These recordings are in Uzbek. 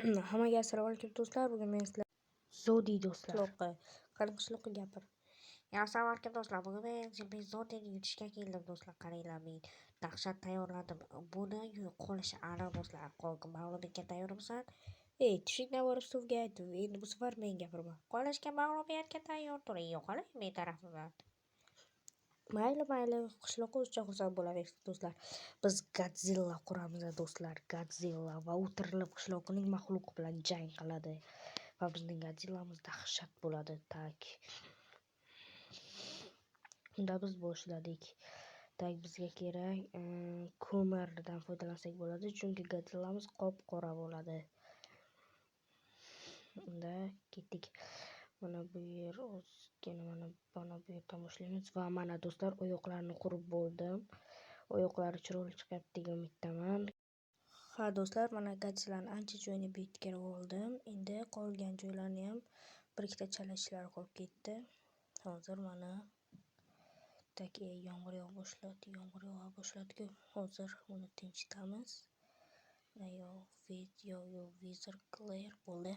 Hammaga assalomu alaykum do'stlar. Bugun men sizlar Zodi do'stlar. Qani qishloqqa gapir. Assalomu alaykum do'stlar. Bugun men Zodini yutishga keldim do'stlar. Qaranglar, men dahshat tayyorladim. Buni qo'lishi aniq do'stlar. Mag'lubiyatga tayyormisan? Tishingdan borib suvga aytdim. Endi bu safar men gapiraman. Qolishga mag'lubiyatga tayyor turing. Yo'qoling men tarafimdan. Mayli, qishloqqa o'zicha xursand bo'laversin do'stlar. Biz Godzilla quramiz do'stlar. Godzilla va u tirilib qishloqning maxluqi bilan jang qiladi. Va bizning Godzillamiz dahshat bo'ladi. Unda biz boshladik. Bizga kerak ko'mirdan foydalansak bo'ladi, chunki Godzillamiz qop-qora bo'ladi. Unda ketdik. Mana bu yer ozgina mana bu yerdan boshlaymiz va mana do'stlar, oyoqlarini qurib bo'ldim. Oyoqlari chiroyli chiqyapti degan umiddaman. Ha do'stlar, mana Godzillani ancha joyini bitkirib oldim. Endi qolgan joylarni ham bir ikkita chala ishlar qolib ketdi. Hozir mana yomg'ir yog'a boshladi-ku. Hozir uni tinchitamiz. Vizor clear bo'ldi.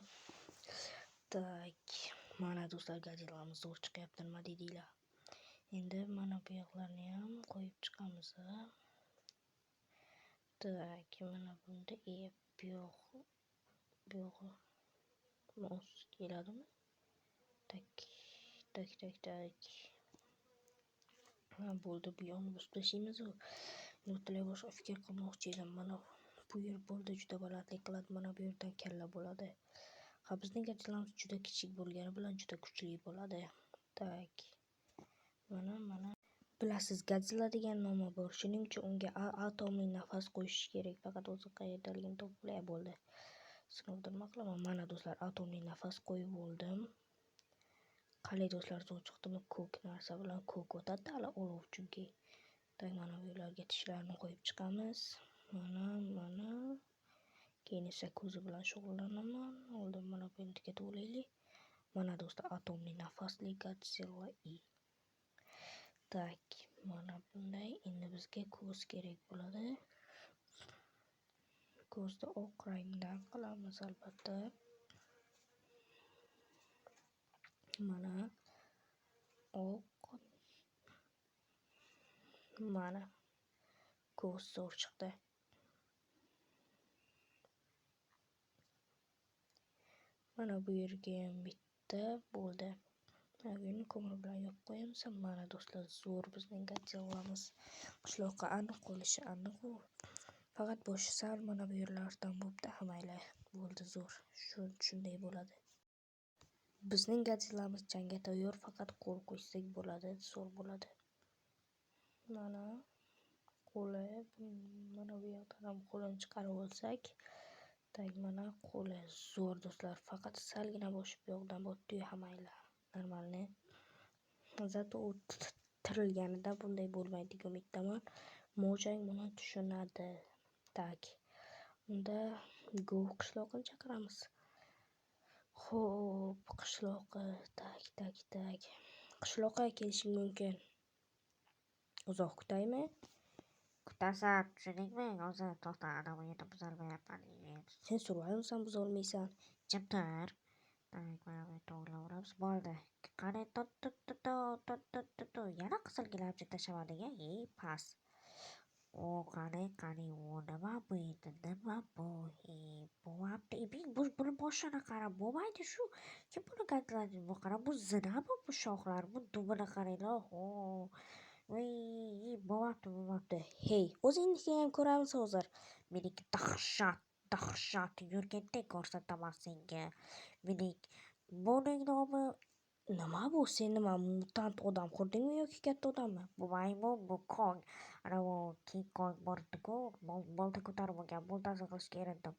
Mana do'stlar, Godzillamiz zo'r chiqyapti, nima deydinglar? Endi mana bu yoqlarni ham qo'yib chiqamiz. Mana bunda bu yog'i mos keladimi? Bo'ldi, bu yoqni bosib tashlaymiz. Butunlay boshqa fikr qilmoqchi edim. Mana bu yer bo'ldi, juda balandlik qiladi. Mana bu yerdan kalla bo'ladi. Bizning Godzillamiz juda kichik bo'lgani bilan juda kuchli bo'ladi. Mana bilasiz, Godzilla degan nomi bor. Shuning uchun unga atomli nafas qo'yish kerak. Faqat o'zi qayerdaligini topib bo'ldi. Sinovdan nima qilaman? Mana do'stlar, atomli nafas qo'yib oldim. Qalay do'stlar, zo'r chiqdimi? Ko'k narsa bilan ko'k o'tadi hali olov, chunki. Mana bu yerlarga tishlarni qo'yib chiqamiz. Mana. Keyin esa ko'zi bilan shug'ullanaman. Oldin mana bu yerga to'laylik. Mana do'stlar, atomli nafasli Godzilla. Mana bunday. Endi bizga ko'z kerak bo'ladi. Ko'zni oq rangdan qilamiz albatta. Mana oq. Mana ko'z zo'r chiqdi. Mana bu yerga ham bitta bo'ldi. Buni ko'mir bilan yopib qo'yamiz. Mana do'stlar, zo'r bizning Godzillamiz. Qishloqqa aniq qolishi aniq u. Faqat boshi sal mana bu yerlardan bo'ldi. Mayli, bo'ldi, zo'r. Shunday bo'ladi. Bizning Godzillamiz jangga tayyor, faqat qo'l qo'ysak bo'ladi, zo'r bo'ladi. Mana qo'li, mana bu yoqdan ham qo'lini chiqarib olsak. Mana qo'li zo'r do'stlar, faqat salgina boshi bu yoqdan botdi. Mayli, normalni. Zato u tirilganida bunday bo'lmaydi degan umiddaman. Mojang buni tushunadi. Unda qishloqni chaqiramiz. Xo'p, qishloqqa qishloqqa kelishim mumkin. Uzoq kutaymi? Kutasan, tushundingmi? Hozir to'xta, ana bu yerda buzolmayapman. Sen survivalsan, buzolmaysan. Jim tur. Mana bu yerda o'g'irlaveramiz. Bo'ldi. Qani, yana qizilgilamchi tashlamading-a? Pas. Qani, nima bu endi? Nima bu? Buni boshini qarab bo'lmaydi shu. Kim buni Godzillani bu qarab, bu zinami bu shoxlar? Bu dumini qaranglar. Bo'lmabdi. Hey, o'zingniki ham ko'ramiz hozir. Meniki dahshat yurganda ko'rsataman senga. Buning nomi nima bu? Sen nima, mutant odam qurdingmi yoki katta odammi? Bu maymun, bu Kong. Ana bu King Kong bordi-ku, bolta ko'tarib olgan, boltasi qilishga erindim.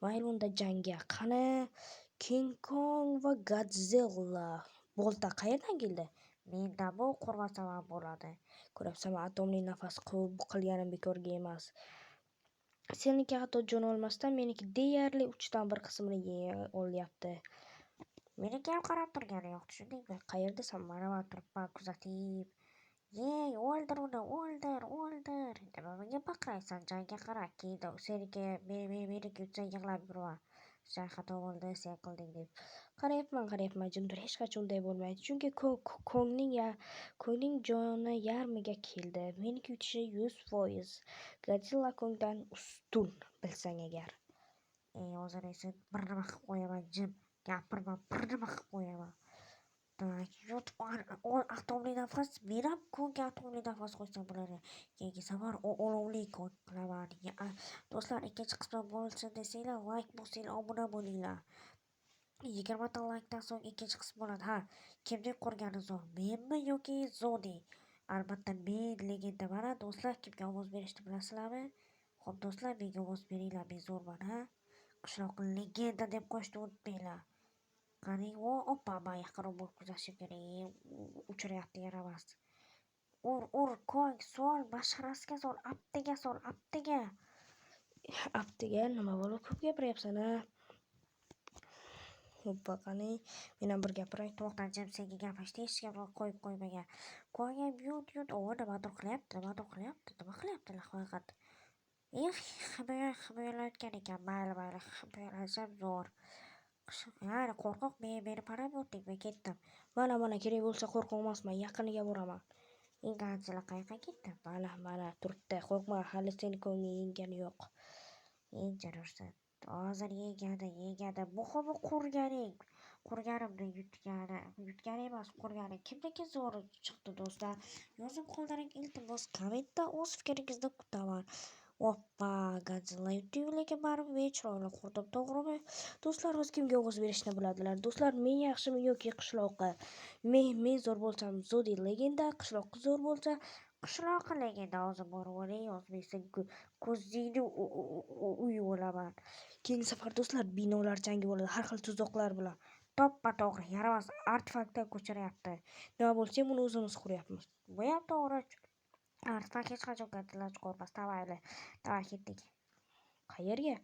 Mayli, unda jangga. Qani King Kong va Godzilla. Bolta qayerdan keldi? Menda bu qurmasam ham bo'ladi. Ko'rabsan, atomli nafas qilganim bekorga emas. Seniki hatto jon olmasdan meniki deyarli 3dan 1 qismini olyapti. Meniki ham qarab turgani yo'q, tushundingmi? Qayerdasan? Mana turibman kuzatib. O'ldir uni, o'ldir. Nimaga baqiraysan? Jangga qara. Keyin seniki meniki yutsa yig'lab yuraman. xato bo'ldi, sen qilding deb. Qarayapman, jimdir, hech qachon unday bo'lmaydi. Chunki Kongning joni yarmiga keldi. Meniki yutishi 100%. Godzilla Kongdan ustun, bilsang agar. Hozir esa bir nima qilib qo'yaman, jim gapirma, bir nima qilib qo'yaman. Yutib atomli nafas, men ham Kongga atomli nafas qo'ysam bo'ladi. Keyingi safar olovli Kong qilaman. Do'stlar, ikkinchi qismi bo'lsin desanglar, like bosinglar, obuna bo'linglar. 20 ta likedan so'ng ikkinchi qism bo'ladi. Ha, kimning qurgani zo'r, menmi yoki Zodi? Albatta men legenda mana. Do'stlar, kimga ovoz berishni bilasizlarmi? Xo'p do'stlar, menga ovoz beringlar, men zo'rman, ha? Qishloq legenda deb qo'yishni unutmanglar. Qarang, oppa, men yaqinroq bo'lib kuzatishim kerak. Uchiryapti yaramas. Ur, Kong, sol, masharasiga sol, aptiga sol, aptiga. Aptiga nima bo'lib ko'p gapiryapsan, ha? Hoppa, qani, men ham bir gapiray. To'xta, jim, senga gapirishni hech kim qo'yib qo'ymagan. Kong ham yut, nimadir qilyapti, nima qilyapti haqiqat. Himoyalayotgan ekan, mayli, himoyalasam zo'r. Ya'ni qo'rqoq, meni parab o'tdik, men ketdim. Mana, kerak bo'lsa qo'rqoq emasman, yaqiniga boraman. Godzilla qayoqqa ketdi? Mana, turibdi. Qo'rqma, hali seni Kongni yengani yo'q. Yengarursan. Hozir yegadi. Muhimi qurganimni yutgani emas, qurganim. Kimniki zo'r chiqdi do'stlar? Yozib qoldiring, iltimos, kommentda o'z fikringizni kutaman. Oppa, Godzilla yutdi, lekin baribir men chiroyli qurdim, to'g'rimi? Do'stlar, o'z kimga ovoz berishni biladilar. Do'stlar, men yaxshimi yoki qishloqqa? Men zo'r bo'lsam, Zodi legenda, qishloqqa zo'r bo'lsa, qishloqqa legenda. Hozir borib oling, yozmaysan, ko'zingni uyi bo'laman. Keyingi safar do'stlar, binolar jangi bo'ladi, har xil tuzoqlar bilan. To'g'ri, yaramas artefaktdan ko'chiryapti. Nima bo'lsa, buni o'zimiz quryapmiz. Bu ham to'g'ri. Artefakt hech qachon Godzilla chiqarmas. Tavalli ketdik. Qayerga?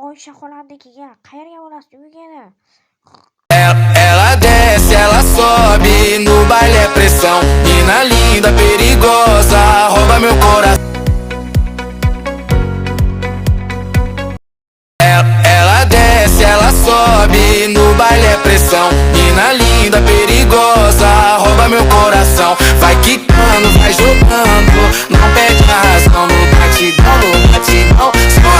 Oysha xolamnikiga. Qayerga bo'lasiz? Uyga. Ela desce, ela sobe, no baile é pressão. Mina linda, perigosa, rouba meu coração. Ela desce, ela sobe, no baile é pressão. Mina linda, perigosa, rouba meu coração. Vai quicando, vai jogando, não perde a razão. No batidão, só